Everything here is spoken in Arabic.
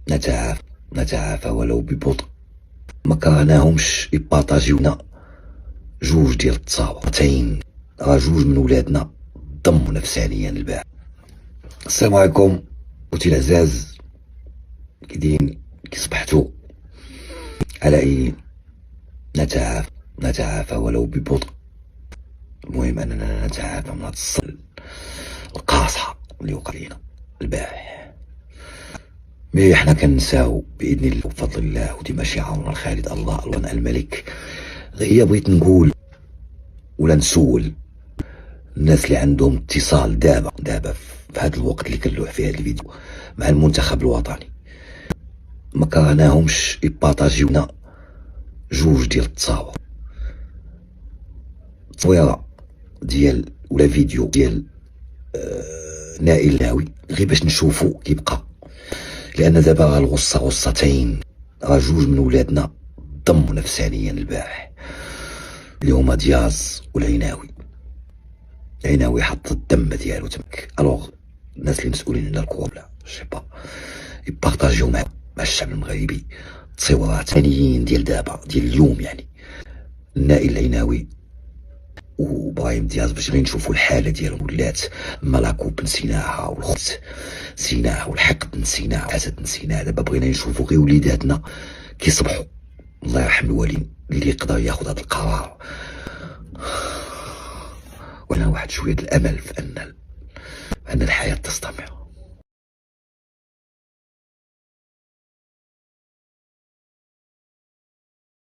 نتعافى ولو ببطء. ما كرهناهمش يبارطاجيونا جوج ديال التصاورتين، راه جوج من ولادنا ضموا نفسانيا الباع. السلام عليكم خوتي العزاز، كي صبحتوا على اي؟ نتعافى ولو ببطء. المهم اننا نتعافى من هاد الصل القاصحه اللي وقع لينا البارح. مي حنا كنساو باذن الله وبفضل الله، وديما شي عون الخالد الله الوان الملك. هي بغيت نقول ولا نسول الناس اللي عندهم اتصال دابا في هذا الوقت اللي كنلوح فيه هذا الفيديو مع المنتخب الوطني، ما كرهناهمش يبارطاجيونا جوج ديال التصويره ديال ولا فيديو ديال نائل اللاوي، غير باش نشوفو كيبقى. لان دابا راه الغصه غصتين، راه جوج من ولادنا ضموا نفسانيا البارح اللي هما دياز والعيناوي. العيناوي حط الدم ديالو تمك. الوغ الناس اللي مسؤولين على الكره ولا شي با يبارطاجيو مع الشعب المغربي تصويرات ثانيين ديال دابا ديال اليوم، يعني النائل العيناوي وابراهيم دياز، باش غير نشوفوا الحاله ديالهم. ولات ملاكوب نسيناها، والخبز نسيناه، والحقد نسيناه، والحسد نسيناه. دابا بغينا نشوفوا غير وليداتنا كيصبحوا. الله يرحم الوالدين اللي يقدر ياخذ هذا القرار، وانا واحد شويه الامل في ان الحياه تستمر.